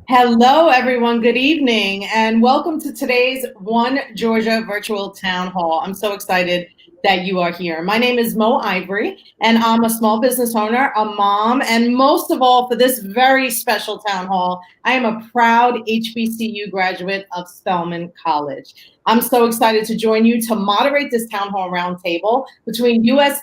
Hello, everyone. Good evening, and welcome to today's One Georgia Virtual Town Hall. I'm so excited that you are here. My name is Mo Ivory, and I'm a small business owner, a mom, and most of all, for this very special town hall, I am a proud HBCU graduate of Spelman College. I'm so excited to join you to moderate this town hall roundtable between U.S.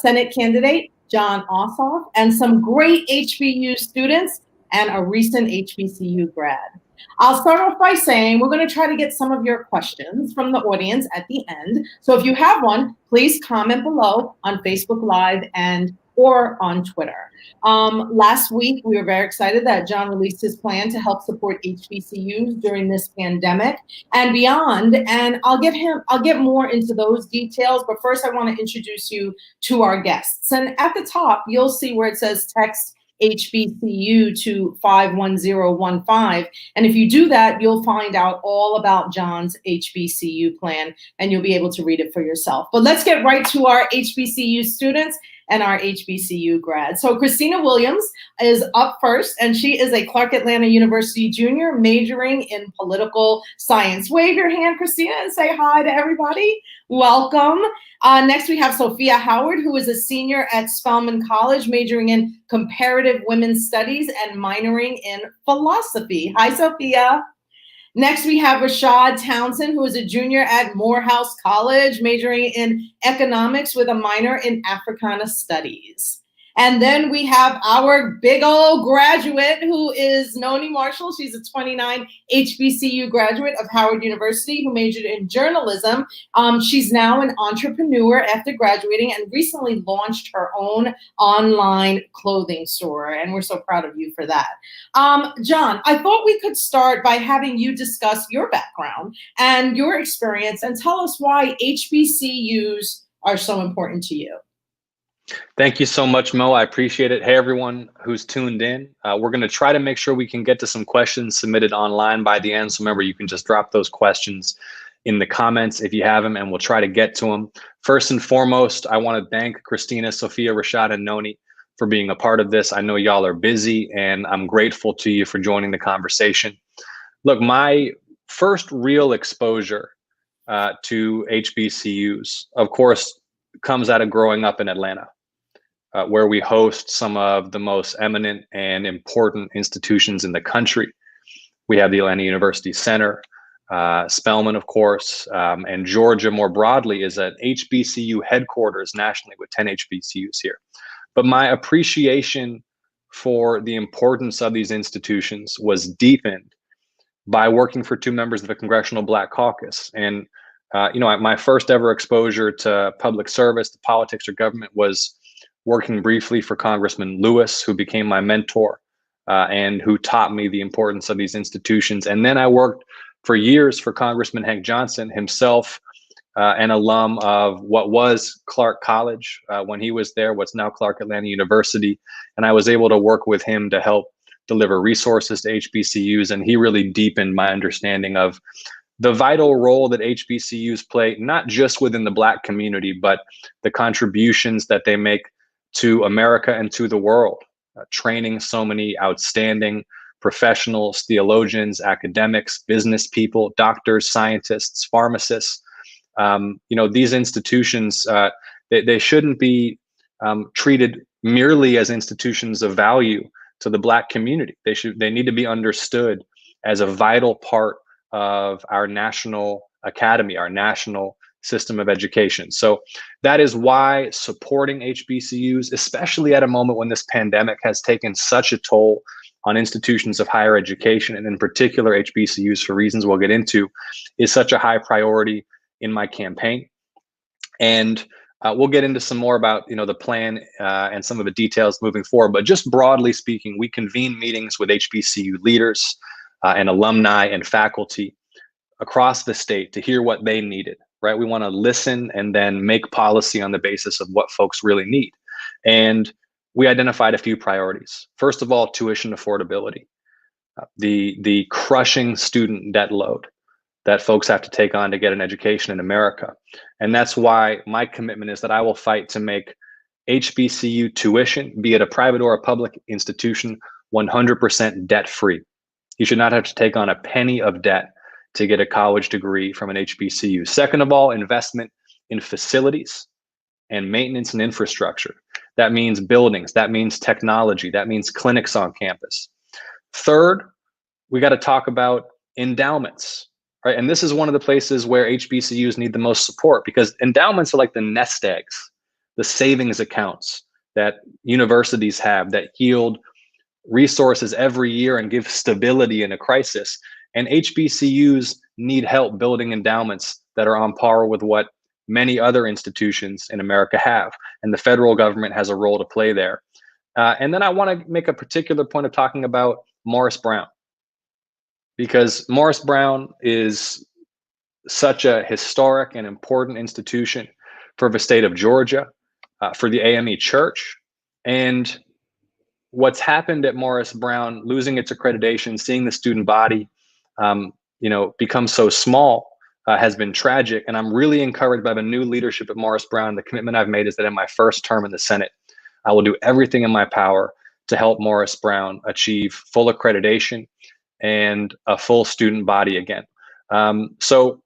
Senate candidate John Ossoff and some great HBU students and a recent HBCU grad. I'll start off by saying we're going to try to get some of your questions from the audience at the end. So if you have one, please comment below on Facebook Live and or on Twitter. Last week, we were very excited that John released his plan to help support HBCUs during this pandemic and beyond. And I'll get more into those details. But first, I want to introduce you to our guests. And at the top, you'll see where it says text HBCU to 51015. And if you do that, you'll find out all about John's HBCU plan and you'll be able to read it for yourself. But let's get right to our HBCU students and our HBCU grads. So Christina Williams is up first, and she is a Clark Atlanta University junior majoring in political science. Wave your hand, Christina, and say hi to everybody. Welcome. Next, we have Sophia Howard, who is a senior at Spelman College, majoring in comparative women's studies and minoring in philosophy. Hi, Sophia. Next, we have Rashad Townsend, who is a junior at Morehouse College, majoring in economics with a minor in Africana studies. And then we have our big old graduate, who is Noni Marshall. She's a 29 HBCU graduate of Howard University who majored in journalism. She's now an entrepreneur after graduating and recently launched her own online clothing store. And we're so proud of you for that. John, I thought we could start by having you discuss your background and your experience and tell us why HBCUs are so important to you. Thank you so much, Mo. I appreciate it. Hey, everyone who's tuned in. We're going to try to make sure we can get to some questions submitted online by the end. So remember, you can just drop those questions in the comments if you have them, and we'll try to get to them. First and foremost, I want to thank Christina, Sophia, Rashad, and Noni for being a part of this. I know y'all are busy, and I'm grateful to you for joining the conversation. Look, my first real exposure to HBCUs, of course, comes out of growing up in Atlanta. Where we host some of the most eminent and important institutions in the country. We have the Atlanta University Center, Spelman, of course, and Georgia more broadly is at HBCU headquarters nationally with 10 HBCUs here. But my appreciation for the importance of these institutions was deepened by working for two members of the Congressional Black Caucus. And my first ever exposure to public service, to politics or government was working briefly for Congressman Lewis, who became my mentor and who taught me the importance of these institutions. And then I worked for years for Congressman Hank Johnson, himself an alum of what was Clark College when he was there, what's now Clark Atlanta University. And I was able to work with him to help deliver resources to HBCUs. And he really deepened my understanding of the vital role that HBCUs play, not just within the Black community, but the contributions that they make to America and to the world, training so many outstanding professionals, theologians, academics, business people, doctors, scientists, pharmacists. These institutions, they shouldn't be treated merely as institutions of value to the Black community. They need to be understood as a vital part of our national academy, our national system of education. So that is why supporting HBCUs, especially at a moment when this pandemic has taken such a toll on institutions of higher education, and in particular HBCUs for reasons we'll get into, is such a high priority in my campaign. And we'll get into some more about the plan and some of the details moving forward. But just broadly speaking, we convene meetings with HBCU leaders and alumni and faculty across the state to hear what they needed. Right? We want to listen and then make policy on the basis of what folks really need. And we identified a few priorities. First of all, tuition affordability, the crushing student debt load that folks have to take on to get an education in America. And that's why my commitment is that I will fight to make HBCU tuition, be it a private or a public institution, 100% debt-free. You should not have to take on a penny of debt to get a college degree from an HBCU. Second of all, investment in facilities and maintenance and infrastructure. That means buildings, that means technology, that means clinics on campus. Third, we got to talk about endowments, right? And this is one of the places where HBCUs need the most support, because endowments are like the nest eggs, the savings accounts that universities have that yield resources every year and give stability in a crisis. And HBCUs need help building endowments that are on par with what many other institutions in America have. And the federal government has a role to play there. And then I want to make a particular point of talking about Morris Brown, because Morris Brown is such a historic and important institution for the state of Georgia, for the AME Church. And what's happened at Morris Brown, losing its accreditation, seeing the student body, become so small, has been tragic. And I'm really encouraged by the new leadership at Morris Brown. The commitment I've made is that in my first term in the Senate, I will do everything in my power to help Morris Brown achieve full accreditation and a full student body again. So,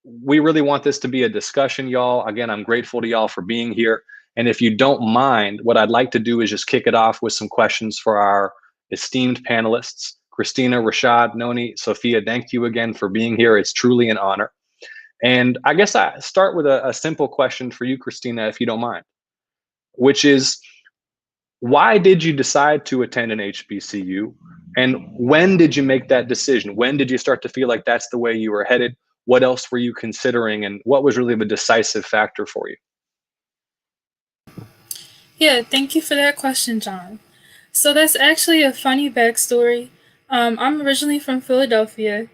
we really want this to be a discussion, y'all. Again, I'm grateful to y'all for being here. And if you don't mind, what I'd like to do is just kick it off with some questions for our esteemed panelists. Christina, Rashad, Noni, Sophia, thank you again for being here. It's truly an honor. And I guess I start with a simple question for you, Christina, if you don't mind, which is, why did you decide to attend an HBCU? And when did you make that decision? When did you start to feel like that's the way you were headed? What else were you considering? And what was really the decisive factor for you? Yeah, thank you for that question, John. So that's actually a funny backstory. I'm originally from Philadelphia,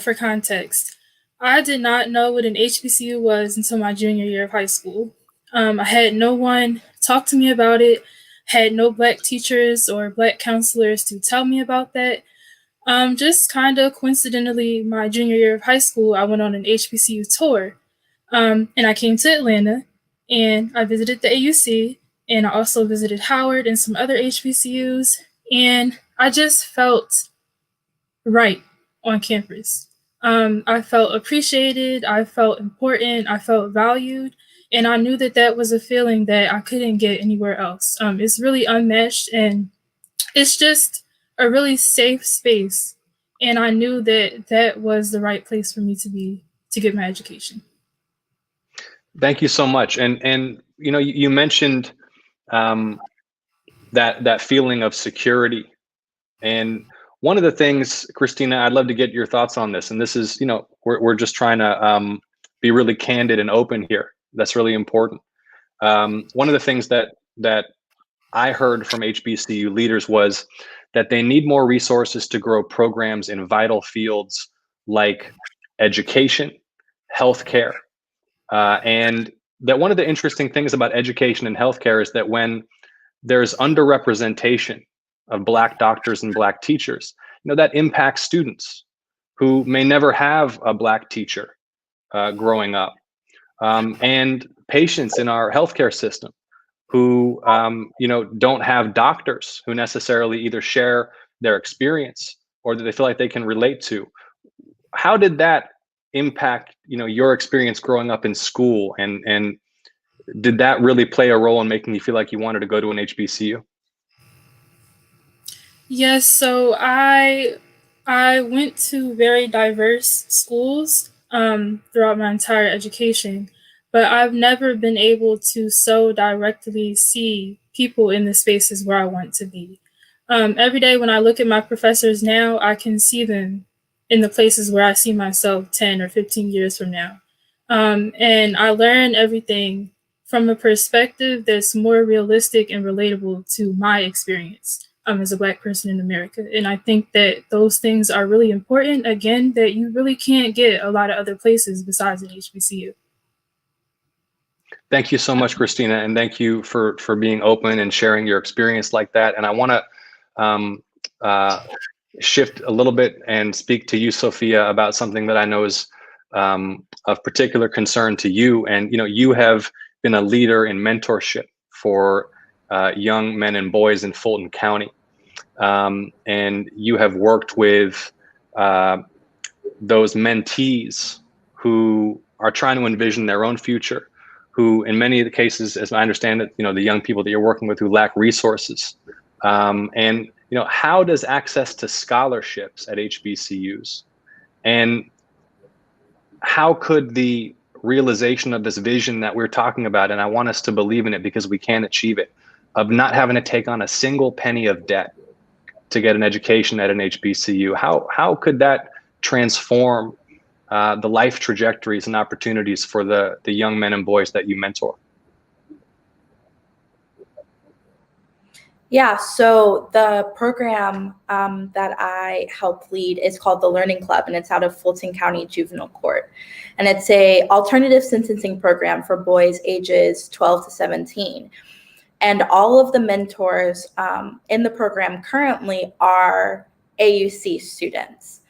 for context. I did not know what an HBCU was until my junior year of high school. I had no one talk to me about it, had no Black teachers or Black counselors to tell me about that. Just kind of coincidentally, my junior year of high school, I went on an HBCU tour. And I came to Atlanta and I visited the AUC, and I also visited Howard and some other HBCUs. And I just felt right on campus. I felt appreciated, I felt important, I felt valued, and I knew that that was a feeling that I couldn't get anywhere else. It's really unmatched, and it's just a really safe space. And I knew that that was the right place for me to be to get my education. Thank you so much. And you mentioned that feeling of security. And one of the things, Christina, I'd love to get your thoughts on this. And this is, we're just trying to be really candid and open here. That's really important. One of the things that I heard from HBCU leaders was that they need more resources to grow programs in vital fields like education, healthcare, and that one of the interesting things about education and healthcare is that when there's underrepresentation of Black doctors and Black teachers, that impacts students who may never have a Black teacher growing up, and patients in our healthcare system who don't have doctors who necessarily either share their experience or that they feel like they can relate to. How did that impact your experience growing up in school, and did that really play a role in making you feel like you wanted to go to an HBCU? Yes, so I went to very diverse schools throughout my entire education, but I've never been able to so directly see people in the spaces where I want to be. Every day when I look at my professors now, I can see them in the places where I see myself 10 or 15 years from now. And I learn everything from a perspective that's more realistic and relatable to my experience as a Black person in America. And I think that those things are really important, again, that you really can't get a lot of other places besides an HBCU. Thank you so much, Christina, and thank you for being open and sharing your experience like that. And I want to shift a little bit and speak to you, Sophia, about something that I know is of particular concern to you. And you have been a leader in mentorship for young men and boys in Fulton County. and you have worked with those mentees who are trying to envision their own future, who in many of the cases, as I understand it, the young people that you're working with who lack resources. And how does access to scholarships at HBCUs, and how could the realization of this vision that we're talking about, and I want us to believe in it because we can achieve it, of not having to take on a single penny of debt to get an education at an HBCU, how could that transform the life trajectories and opportunities for the young men and boys that you mentor? Yeah, so the program that I help lead is called the Learning Club, and it's out of Fulton County Juvenile Court. And it's a alternative sentencing program for boys ages 12 to 17. And all of the mentors in the program currently are AUC students.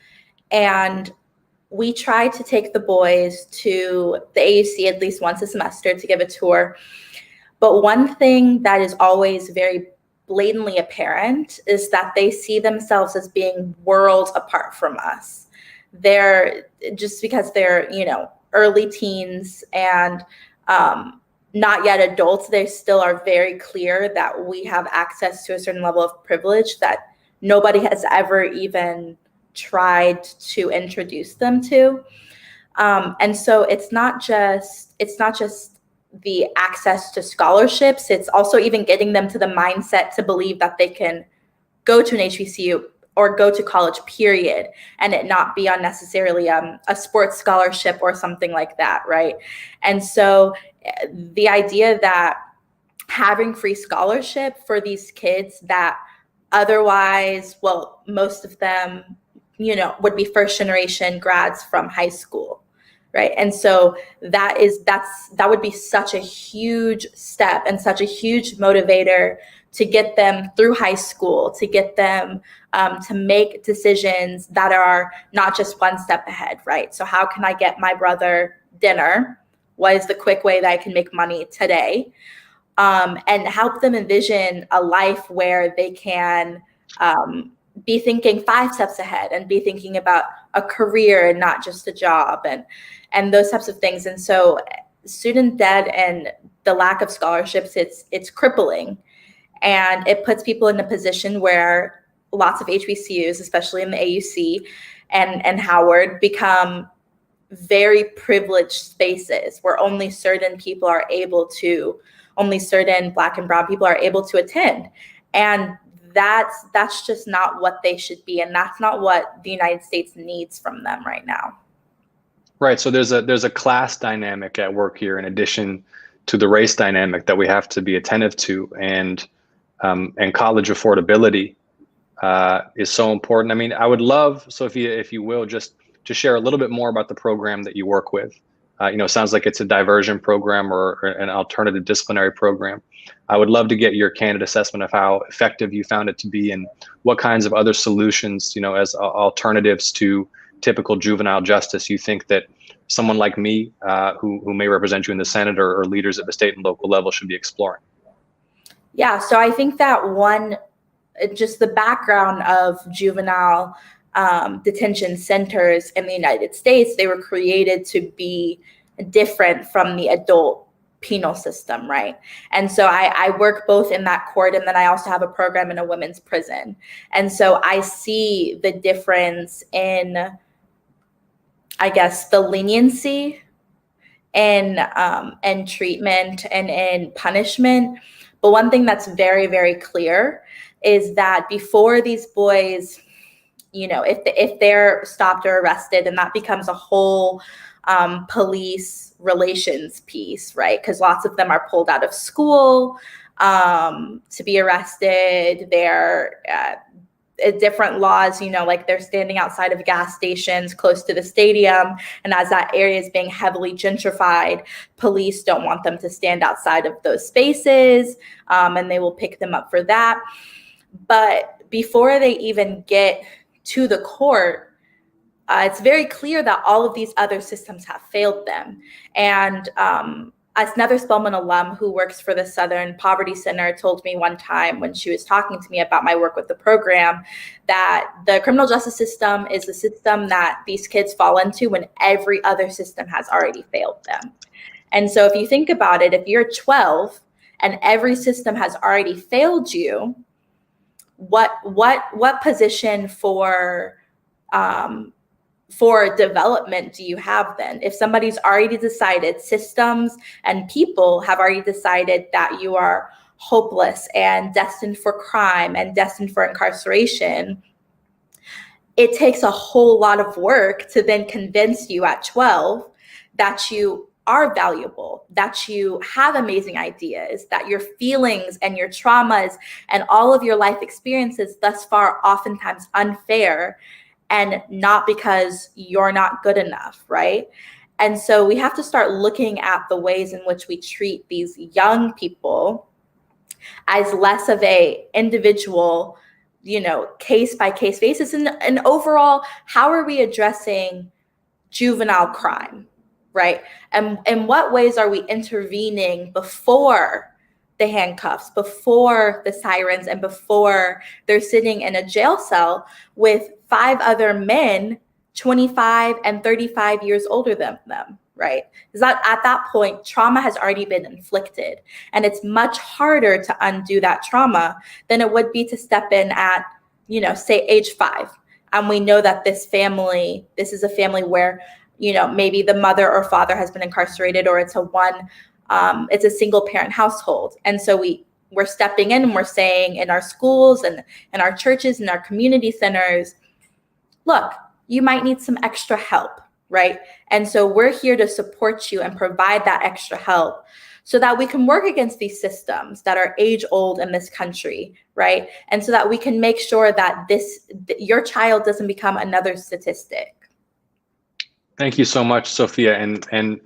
And we try to take the boys to the AUC at least once a semester to give a tour. But one thing that is always very blatantly apparent is that they see themselves as being worlds apart from us. They're just because they're, early teens and not yet adults, they still are very clear that we have access to a certain level of privilege that nobody has ever even tried to introduce them to. And so it's not just the access to scholarships, it's also even getting them to the mindset to believe that they can go to an HBCU or go to college, period, and it not be unnecessarily a sports scholarship or something like that, right? And so the idea that having free scholarship for these kids that otherwise, well, most of them, would be first generation grads from high school, right? And so that would be such a huge step and such a huge motivator to get them through high school, to get them to make decisions that are not just one step ahead, right? So how can I get my brother dinner? What is the quick way that I can make money today? And help them envision a life where they can be thinking 5 steps ahead and be thinking about a career and not just a job and those types of things. And so student debt and the lack of scholarships, it's crippling. And it puts people in a position where lots of HBCUs, especially in the AUC and Howard, become very privileged spaces where only certain Black and brown people are able to attend. And that's just not what they should be. And that's not what the United States needs from them right now. Right. So there's a class dynamic at work here in addition to the race dynamic that we have to be attentive to. And college affordability is so important. I mean, I would love, Sophia, if you will, just to share a little bit more about the program that you work with. Sounds like it's a diversion program or an alternative disciplinary program. I would love to get your candid assessment of how effective you found it to be and what kinds of other solutions, as alternatives to typical juvenile justice you think that someone like me, who may represent you in the Senate or leaders at the state and local level should be exploring. Yeah, so I think that just the background of juvenile detention centers in the United States, they were created to be different from the adult penal system, right? And so I work both in that court, and then I also have a program in a women's prison. And so I see the difference in, I guess, the leniency and treatment and in punishment. But one thing that's very, very clear is that before these boys, if they're stopped or arrested, and that becomes a whole police relations piece, right? Because lots of them are pulled out of school to be arrested. They're different laws, like they're standing outside of gas stations close to the stadium. And as that area is being heavily gentrified, police don't want them to stand outside of those spaces, and they will pick them up for that. But before they even get to the court, it's very clear that all of these other systems have failed them. And another Spelman alum who works for the Southern Poverty Center told me one time when she was talking to me about my work with the program that the criminal justice system is the system that these kids fall into when every other system has already failed them. And so if you think about it, if you're 12 and every system has already failed you, what position for development do you have then? If somebody's already decided, systems and people have already decided that you are hopeless and destined for crime and destined for incarceration, it takes a whole lot of work to then convince you at 12 that you are valuable, that you have amazing ideas, that your feelings and your traumas and all of your life experiences thus far oftentimes unfair, and not because you're not good enough, right? And so we have to start looking at the ways in which we treat these young people as less of a individual, case by case basis. And overall, how are we addressing juvenile crime, right? And in what ways are we intervening before the handcuffs, before the sirens, and before they're sitting in a jail cell with 5 other men 25 and 35 years older than them, right? Because at that point, trauma has already been inflicted. And it's much harder to undo that trauma than it would be to step in at, say age 5. And we know that this is a family where, maybe the mother or father has been incarcerated, or it's a single parent household. And so we're stepping in and we're saying in our schools and in our churches and our community centers, look, you might need some extra help, right? And so we're here to support you and provide that extra help so that we can work against these systems that are age old in this country, right? And so that we can make sure that your child doesn't become another statistic. Thank you so much, Sophia. And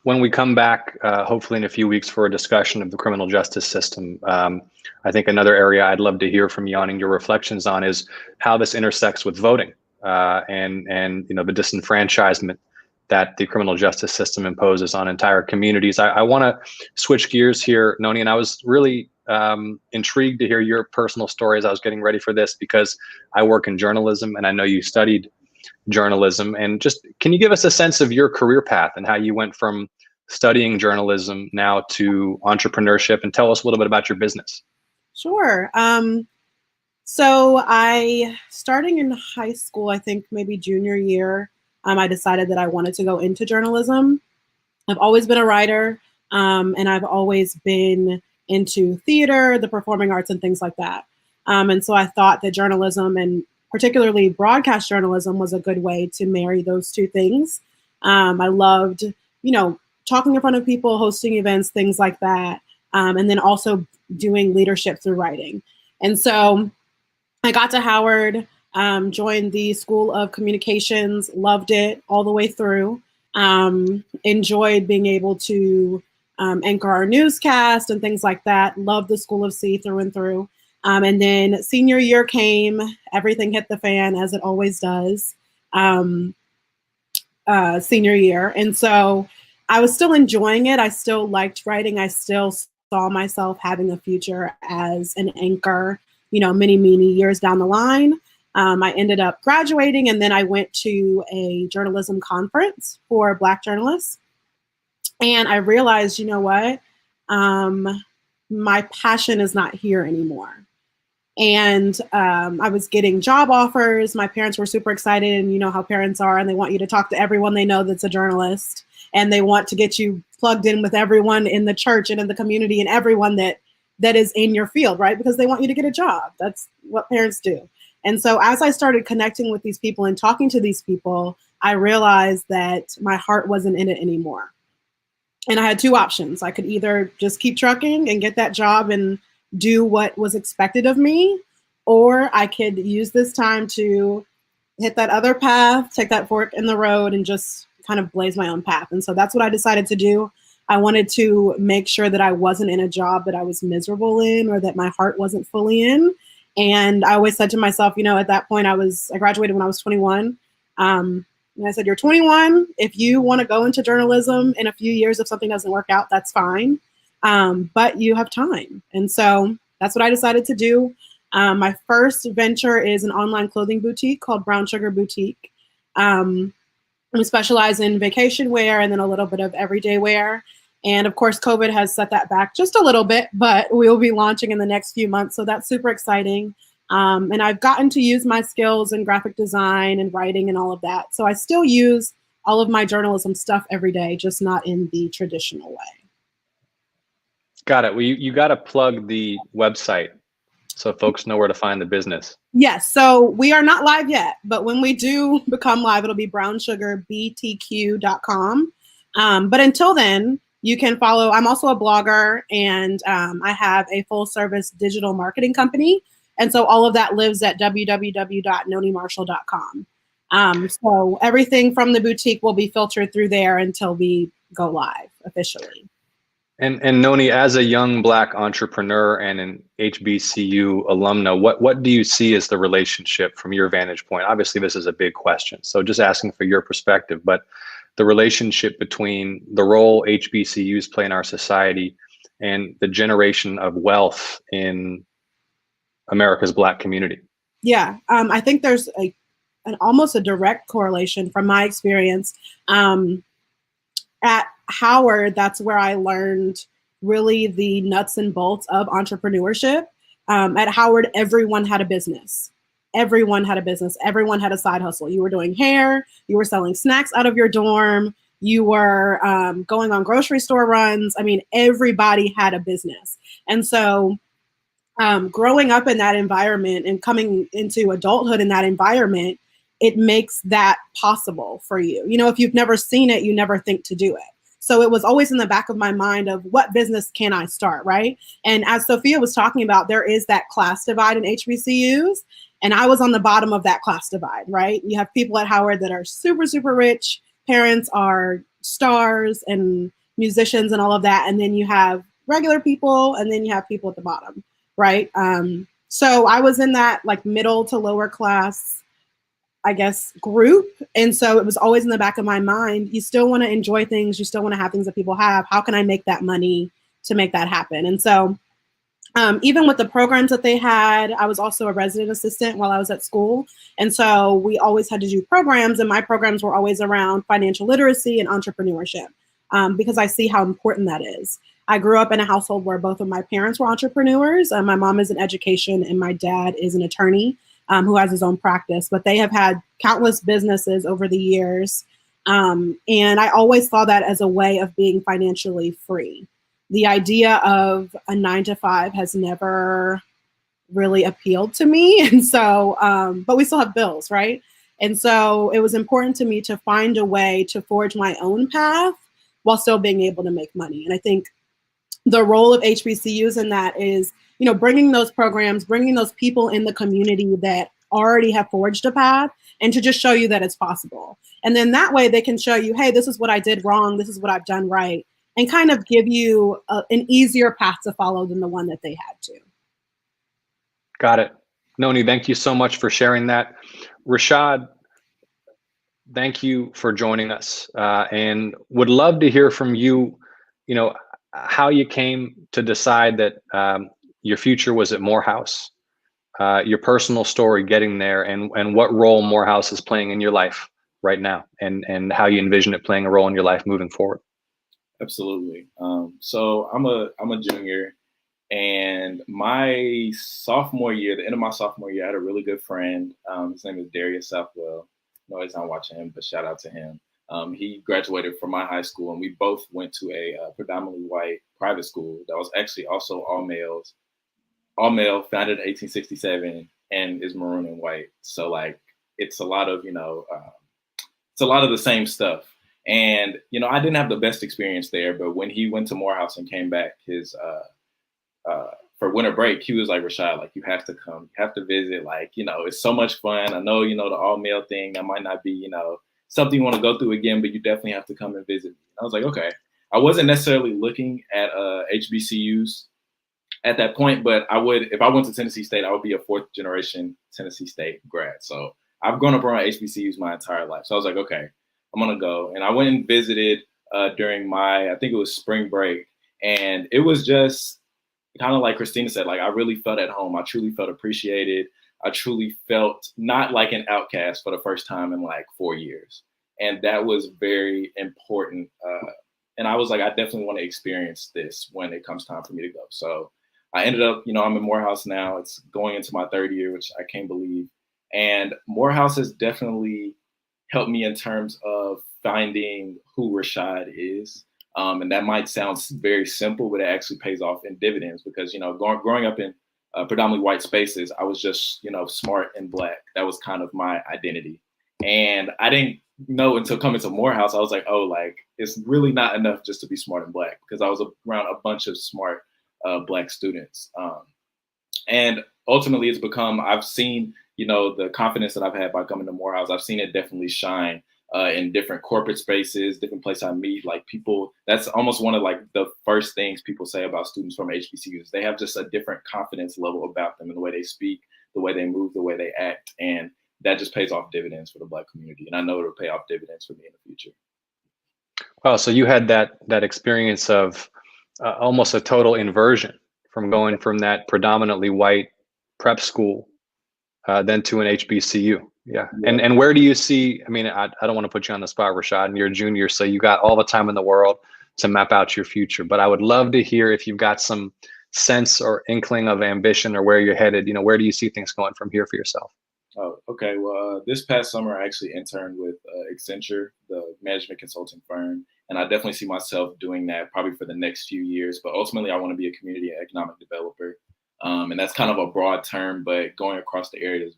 when we come back, hopefully in a few weeks for a discussion of the criminal justice system, I think another area I'd love to hear from you on and your reflections on is how this intersects with voting and the disenfranchisement that the criminal justice system imposes on entire communities. I want to switch gears here, Noni, and I was really intrigued to hear your personal story as I was getting ready for this, because I work in journalism and I know you studied journalism. And just, can you give us a sense of your career path and how you went from studying journalism now to entrepreneurship, and tell us a little bit about your business? Sure. So starting in high school, I think maybe junior year, I decided that I wanted to go into journalism. I've always been a writer, and I've always been into theater, the performing arts, and things like that. And so I thought that journalism, and particularly broadcast journalism, was a good way to marry those two things. I loved, talking in front of people, hosting events, things like that, and then also doing leadership through writing. And so I got to Howard, joined the School of Communications, loved it all the way through, enjoyed being able to anchor our newscast and things like that, loved the School of C through and through. And then senior year came, everything hit the fan, as it always does, senior year. And so I was still enjoying it. I still liked writing. I still saw myself having a future as an anchor, many, many years down the line. I ended up graduating, and then I went to a journalism conference for Black journalists. And I realized, my passion is not here anymore. And I was getting job offers. My parents were super excited, and you know how parents are, and they want you to talk to everyone they know that's a journalist, and they want to get you plugged in with everyone in the church and in the community and everyone that is in your field, right? Because they want you to get a job. That's what parents do. And so as I started connecting with these people and talking to these people, I realized that my heart wasn't in it anymore. And I had two options. I could either just keep trucking and get that job and do what was expected of me, or I could use this time to hit that other path, take that fork in the road, and just kind of blaze my own path. And so that's what I decided to do. I wanted to make sure that I wasn't in a job that I was miserable in, or that my heart wasn't fully in. And I always said to myself, at that point I graduated when I was 21. And I said, you're 21. If you want to go into journalism in a few years, if something doesn't work out, that's fine. But you have time. And so that's what I decided to do. My first venture is an online clothing boutique called Brown Sugar Boutique. We specialize in vacation wear and then a little bit of everyday wear. And of course, COVID has set that back just a little bit, but we'll be launching in the next few months. So that's super exciting. And I've gotten to use my skills in graphic design and writing and all of that. So I still use all of my journalism stuff every day, just not in the traditional way. Got it. Well, you got to plug the website so folks know where to find the business. Yes. So we are not live yet, but when we do become live, it'll be brownsugarbtq.com. But until then, you can follow. I'm also a blogger, and I have a full service digital marketing company. And so all of that lives at www.nonimarshall.com. So everything from the boutique will be filtered through there until we go live officially. And Noni, as a young Black entrepreneur and an HBCU alumna, what do you see as the relationship from your vantage point? Obviously, this is a big question, so just asking for your perspective, but the relationship between the role HBCUs play in our society and the generation of wealth in America's Black community. Yeah, I think there's an almost a direct correlation from my experience. At Howard, that's where I learned really the nuts and bolts of entrepreneurship. At Howard, everyone had a business. Everyone had a business. Everyone had a side hustle. You were doing hair. You were selling snacks out of your dorm. You were going on grocery store runs. I mean, everybody had a business. And so growing up in that environment and coming into adulthood in that environment, it makes that possible for you. You know, if you've never seen it, you never think to do it. So it was always in the back of my mind of what business can I start, right? And as Sophia was talking about, there is that class divide in HBCUs. And I was on the bottom of that class divide, right? You have people at Howard that are super, super rich. Parents are stars and musicians and all of that. And then you have regular people, and then you have people at the bottom, right? So I was in that like middle to lower class, I guess, group. And so it was always in the back of my mind. You still want to enjoy things. You still want to have things that people have. How can I make that money to make that happen? And so even with the programs that they had, I was also a resident assistant while I was at school. And so we always had to do programs, and my programs were always around financial literacy and entrepreneurship because I see how important that is. I grew up in a household where both of my parents were entrepreneurs. My mom is in education and my dad is an attorney who has his own practice, but they have had countless businesses over the years. And I always saw that as a way of being financially free. The idea of a 9-to-5 has never really appealed to me. And so, but we still have bills, right? And so it was important to me to find a way to forge my own path while still being able to make money. And I think the role of HBCUs in that is, you know, bringing those programs, bringing those people in the community that already have forged a path, and to just show you that it's possible. And then that way they can show you, hey, this is what I did wrong. This is what I've done right. And kind of give you an easier path to follow than the one that they had to. Got it. Noni, thank you so much for sharing that. Rashad, thank you for joining us, and would love to hear from you, you know, how you came to decide that your future was at Morehouse, your personal story getting there, and what role Morehouse is playing in your life right now, and how you envision it playing a role in your life moving forward. Absolutely. So I'm a junior, and my sophomore year, the end of my sophomore year, I had a really good friend. His name is Darius Southwell. No, he's not watching him, but shout out to him. He graduated from my high school, and we both went to a predominantly white private school that was actually also all male, founded in 1867, and is maroon and white. So like, it's a lot of, it's a lot of the same stuff. And, I didn't have the best experience there, but when he went to Morehouse and came back for winter break, he was like, Rashad, like, you have to come, you have to visit. Like, it's so much fun. I know, the all male thing, that might not be, something you want to go through again, but you definitely have to come and visit. I was like, okay. I wasn't necessarily looking at HBCUs at that point, but I would, if I went to Tennessee State, I would be a 4th generation Tennessee State grad. So I've grown up around HBCUs my entire life. So I was like, okay, I'm going to go. And I went and visited during I think it was spring break. And it was just kind of like Christina said, like I really felt at home. I truly felt appreciated. I truly felt not like an outcast for the first time in like 4 years. And that was very important. And I was like, I definitely want to experience this when it comes time for me to go. So I ended up, I'm in Morehouse now. It's going into my third year, which I can't believe. And Morehouse has definitely helped me in terms of finding who Rashad is. And that might sound very simple, but it actually pays off in dividends because, growing up in predominantly white spaces, I was just, smart and Black. That was kind of my identity. And I didn't know until coming to Morehouse, I was like, oh, like, it's really not enough just to be smart and Black because I was around a bunch of smart Black students. And ultimately it's become, I've seen, the confidence that I've had by coming to Morehouse, I've seen it definitely shine in different corporate spaces, different places I meet, like people, that's almost one of like the first things people say about students from HBCUs. They have just a different confidence level about them in the way they speak, the way they move, the way they act. And that just pays off dividends for the Black community. And I know it'll pay off dividends for me in the future. Wow, so you had that experience of almost a total inversion from going from that predominantly white prep school then to an HBCU. Yeah. And where do you see, I mean, I don't want to put you on the spot, Rashad, and you're a junior, so you got all the time in the world to map out your future. But I would love to hear if you've got some sense or inkling of ambition or where you're headed. Where do you see things going from here for yourself? Oh, okay. Well, this past summer, I actually interned with Accenture, the management consulting firm. And I definitely see myself doing that probably for the next few years. But ultimately, I want to be a community and economic developer. And that's kind of a broad term, but going across the areas,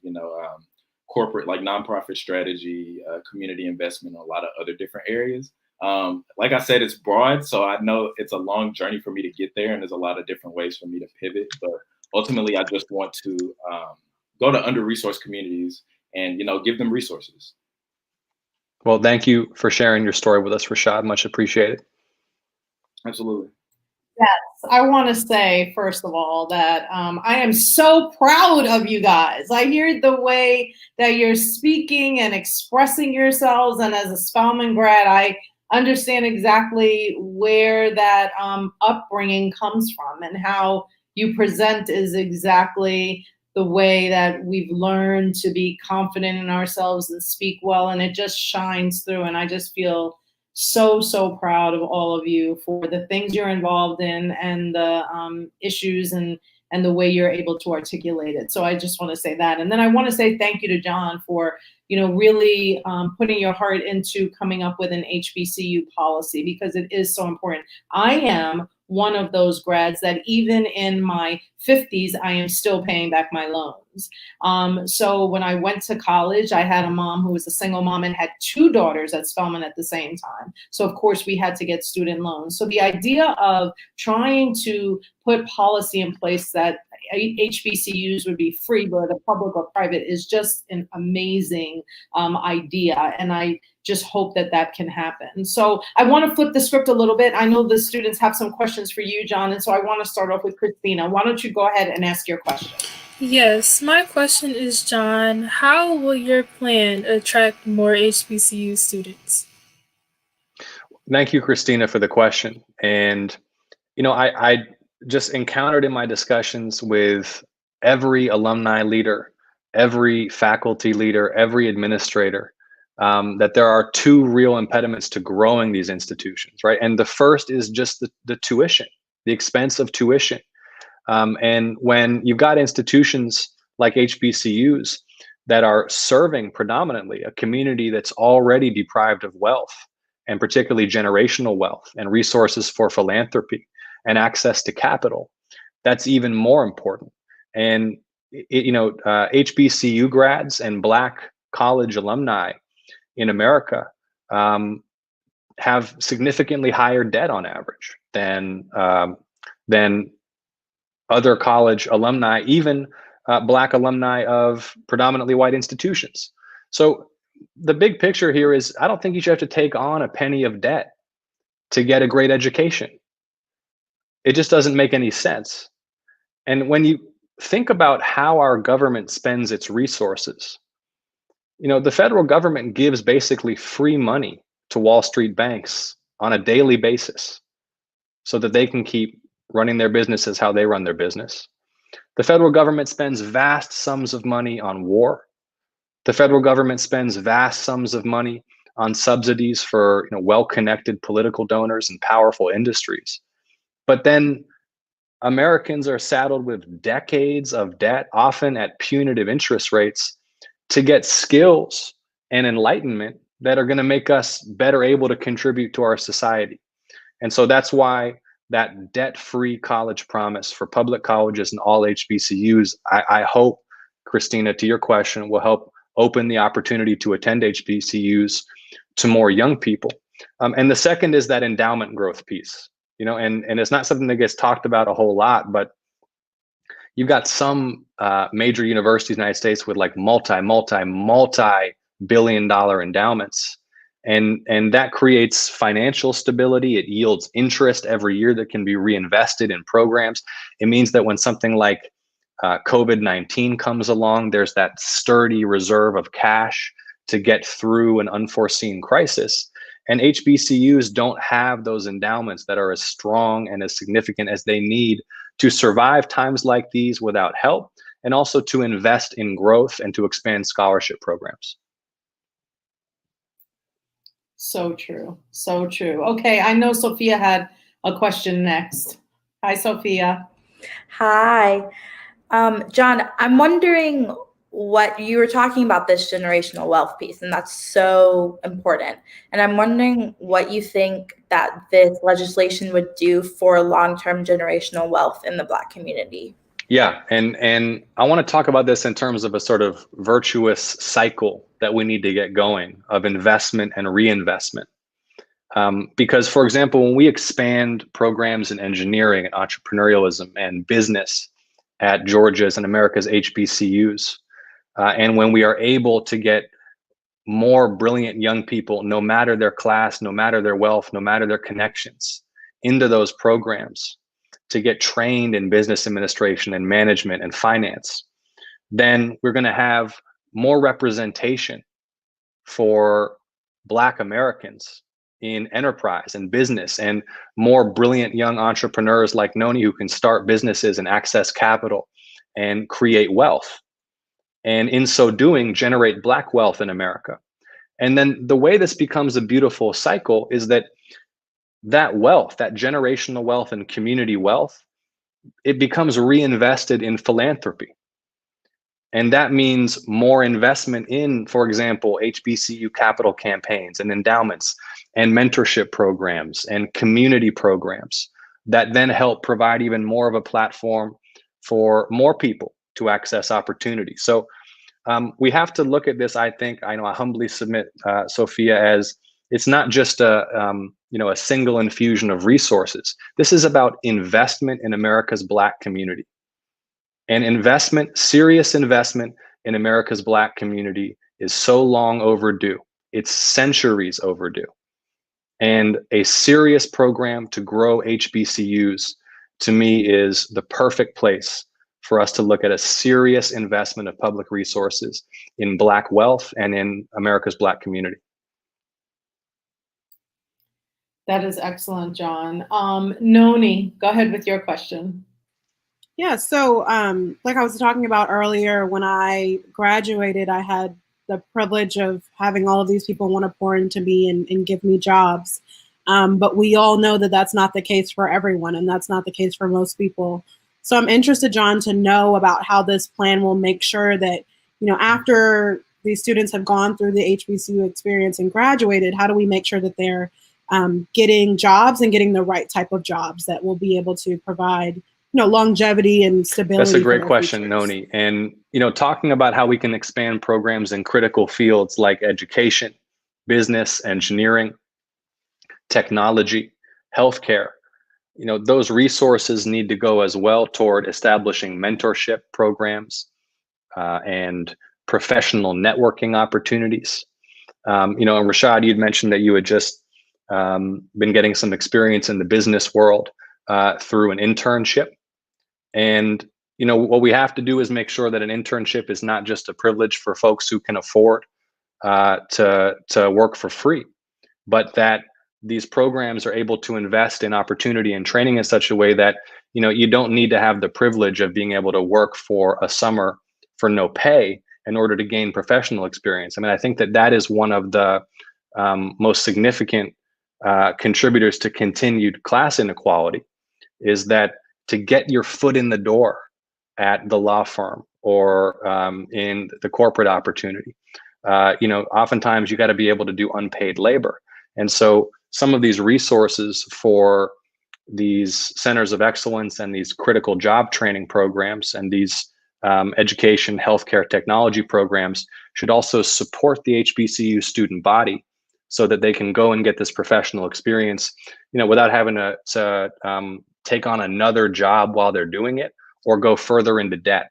corporate, like nonprofit strategy, community investment, a lot of other different areas. Like I said, it's broad. So I know it's a long journey for me to get there. And there's a lot of different ways for me to pivot. But ultimately, I just want to go to under-resourced communities and, give them resources. Well, thank you for sharing your story with us, Rashad. Much appreciated. Absolutely. Yes, I want to say, first of all, that I am so proud of you guys. I hear the way that you're speaking and expressing yourselves. And as a Spelman grad, I understand exactly where that upbringing comes from, and how you present is exactly the way that we've learned to be confident in ourselves and speak well. And it just shines through. And I just feel so proud of all of you for the things you're involved in and the issues and the way you're able to articulate it. So I just want to say that. And then I want to say thank you to John for, really putting your heart into coming up with an HBCU policy, because it is so important. I am one of those grads that even in my 50s, I am still paying back my loans. So when I went to college, I had a mom who was a single mom and had 2 daughters at Spelman at the same time. So of course we had to get student loans. So the idea of trying to put policy in place that HBCUs would be free, whether public or private, is just an amazing idea. And I just hope that that can happen. So I want to flip the script a little bit. I know the students have some questions for you, John. And so I want to start off with Christina. Why don't you go ahead and ask your question? Yes, my question is, John, how will your plan attract more HBCU students? Thank you, Christina, for the question. And, I just encountered in my discussions with every alumni leader, every faculty leader, every administrator, that there are 2 real impediments to growing these institutions, right? And the first is just the tuition, the expense of tuition. And when you've got institutions like HBCUs that are serving predominantly a community that's already deprived of wealth, and particularly generational wealth and resources for philanthropy and access to capital, that's even more important. And HBCU grads and Black college alumni in America have significantly higher debt on average than other college alumni, even Black alumni of predominantly white institutions. So the big picture here is, I don't think you should have to take on a penny of debt to get a great education. It just doesn't make any sense. And when you think about how our government spends its resources, The federal government gives basically free money to Wall Street banks on a daily basis so that they can keep running their businesses how they run their business. The federal government spends vast sums of money on war. The federal government spends vast sums of money on subsidies for well-connected political donors and powerful industries. But then Americans are saddled with decades of debt, often at punitive interest rates, to get skills and enlightenment that are going to make us better able to contribute to our society. And so that's why that debt-free college promise for public colleges and all HBCUs, I hope, Christina, to your question, will help open the opportunity to attend HBCUs to more young people. And the second is that endowment growth piece, and it's not something that gets talked about a whole lot, but you've got some major universities in the United States with like multi-billion-dollar endowments. And that creates financial stability. It yields interest every year that can be reinvested in programs. It means that when something like COVID-19 comes along, there's that sturdy reserve of cash to get through an unforeseen crisis. And HBCUs don't have those endowments that are as strong and as significant as they need to survive times like these without help, and also to invest in growth and to expand scholarship programs. So true. So true. Okay, I know Sophia had a question next. Hi, Sophia. Hi. John, I'm wondering what you were talking about, this generational wealth piece, and that's so important. And I'm wondering what you think that this legislation would do for long-term generational wealth in the Black community. Yeah, and I want to talk about this in terms of a sort of virtuous cycle that we need to get going of investment and reinvestment. Because, for example, when we expand programs in engineering and entrepreneurialism and business at Georgia's and America's HBCUs, and when we are able to get more brilliant young people, no matter their class, no matter their wealth, no matter their connections, into those programs to get trained in business administration and management and finance, then we're going to have more representation for Black Americans in enterprise and business, and more brilliant young entrepreneurs like Noni who can start businesses and access capital and create wealth. And in so doing, generate Black wealth in America. And then the way this becomes a beautiful cycle is that wealth, that generational wealth and community wealth, it becomes reinvested in philanthropy. And that means more investment in, for example, HBCU capital campaigns and endowments and mentorship programs and community programs that then help provide even more of a platform for more people to access opportunity. So we have to look at this, I think, I humbly submit, Sophia, as it's not just a single infusion of resources. This is about investment in America's Black community. And serious investment in America's Black community is so long overdue. It's centuries overdue. And a serious program to grow HBCUs, to me, is the perfect place for us to look at a serious investment of public resources in Black wealth and in America's Black community. That is excellent, John. Noni, go ahead with your question. Yeah, so like I was talking about earlier, when I graduated, I had the privilege of having all of these people want to pour into me and give me jobs. But we all know that that's not the case for everyone, and that's not the case for most people. So I'm interested, John, to know about how this plan will make sure that, after these students have gone through the HBCU experience and graduated, how do we make sure that they're getting jobs and getting the right type of jobs that will be able to provide longevity and stability? That's a great question, Noni. And, talking about how we can expand programs in critical fields like education, business, engineering, technology, healthcare, those resources need to go as well toward establishing mentorship programs and professional networking opportunities. And Rashad, you'd mentioned that you had just been getting some experience in the business world through an internship. And, what we have to do is make sure that an internship is not just a privilege for folks who can afford to work for free, but that these programs are able to invest in opportunity and training in such a way that, you know, you don't need to have the privilege of being able to work for a summer for no pay in order to gain professional experience. I mean, I think that that is one of the most significant contributors to continued class inequality, is that to get your foot in the door at the law firm or in the corporate opportunity, you know, oftentimes you got to be able to do unpaid labor. And so some of these resources for these centers of excellence and these critical job training programs and these education, healthcare, technology programs should also support the HBCU student body so that they can go and get this professional experience, you know, without having to take on another job while they're doing it or go further into debt.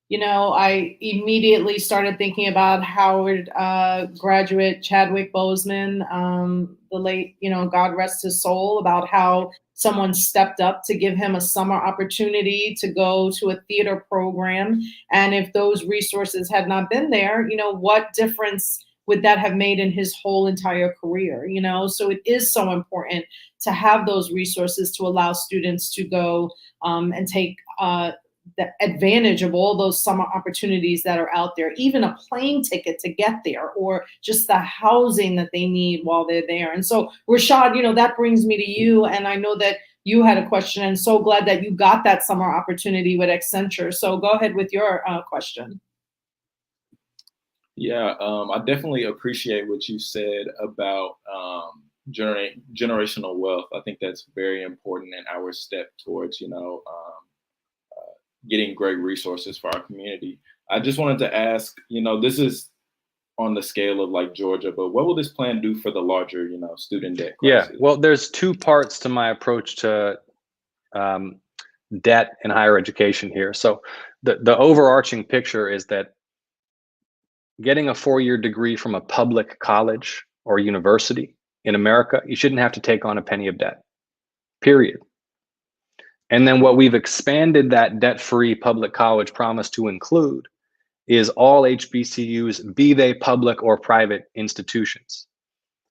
You know, I immediately started thinking about Howard graduate Chadwick Boseman, the late, you know, God rest his soul, about how someone stepped up to give him a summer opportunity to go to a theater program. And if those resources had not been there, you know, what difference would that have made in his whole entire career? You know, so it is so important to have those resources to allow students to go and take the advantage of all those summer opportunities that are out there, even a plane ticket to get there, or just the housing that they need while they're there. And so, Rashad, you know, that brings me to you. And I know that you had a question, and so glad that you got that summer opportunity with Accenture. So go ahead with your question. Yeah, I definitely appreciate what you said about generational wealth. I think that's very important in our step towards, you know, getting great resources for our community. I just wanted to ask, you know, this is on the scale of like Georgia, but what will this plan do for the larger, you know, student debt crisis? Yeah, well, there's two parts to my approach to debt in higher education here. So the overarching picture is that getting a 4-year degree from a public college or university in America, you shouldn't have to take on a penny of debt, period. And then what we've expanded that debt-free public college promise to include is all HBCUs, be they public or private institutions.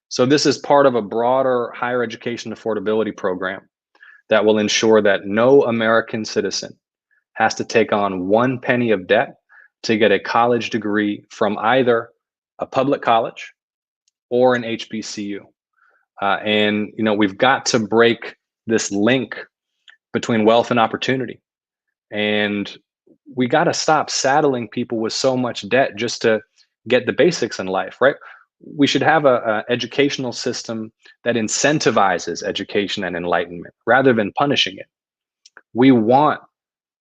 So this is part of a broader higher education affordability program that will ensure that no American citizen has to take on 1 penny of debt to get a college degree from either a public college or an HBCU. And, you know, we've got to break this link between wealth and opportunity. And we got to stop saddling people with so much debt just to get the basics in life, right? We should have a educational system that incentivizes education and enlightenment rather than punishing it. We want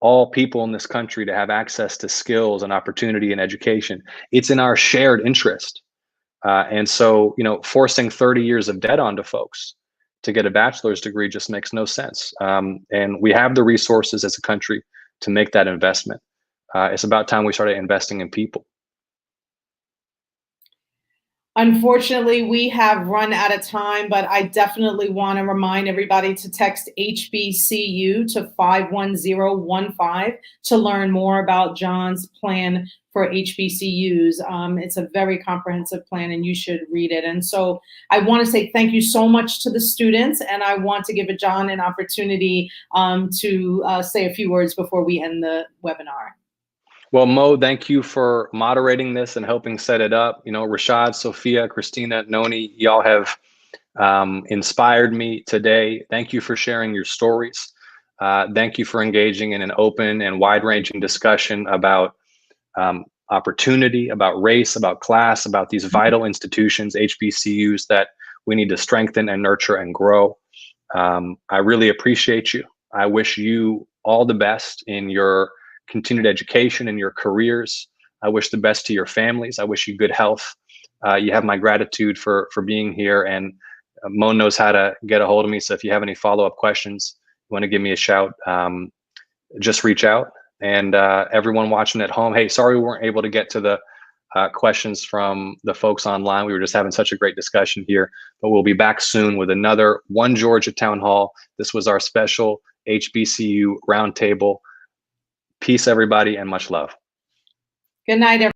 all people in this country to have access to skills and opportunity and education. It's in our shared interest. And so, you know, forcing 30 years of debt onto folks to get a bachelor's degree just makes no sense. And we have the resources as a country to make that investment. It's about time we started investing in people. Unfortunately, we have run out of time, but I definitely want to remind everybody to text HBCU to 51015 to learn more about John's plan for HBCUs. It's a very comprehensive plan, and you should read it. And so I want to say thank you so much to the students, and I want to give John an opportunity to say a few words before we end the webinar. Well, Mo, thank you for moderating this and helping set it up. You know, Rashad, Sophia, Christina, Noni, y'all have inspired me today. Thank you for sharing your stories. Thank you for engaging in an open and wide-ranging discussion about opportunity, about race, about class, about these vital institutions, HBCUs, that we need to strengthen and nurture and grow. I really appreciate you. I wish you all the best in your continued education and your careers. I wish the best to your families. I wish you good health. You have my gratitude for being here, and Mo knows how to get a hold of me. So if you have any follow-up questions, you want to give me a shout, just reach out. And everyone watching at home, hey, sorry we weren't able to get to the questions from the folks online. We were just having such a great discussion here, but we'll be back soon with another One Georgia Town Hall. This was our special HBCU roundtable. Peace, everybody, and much love. Good night, everyone.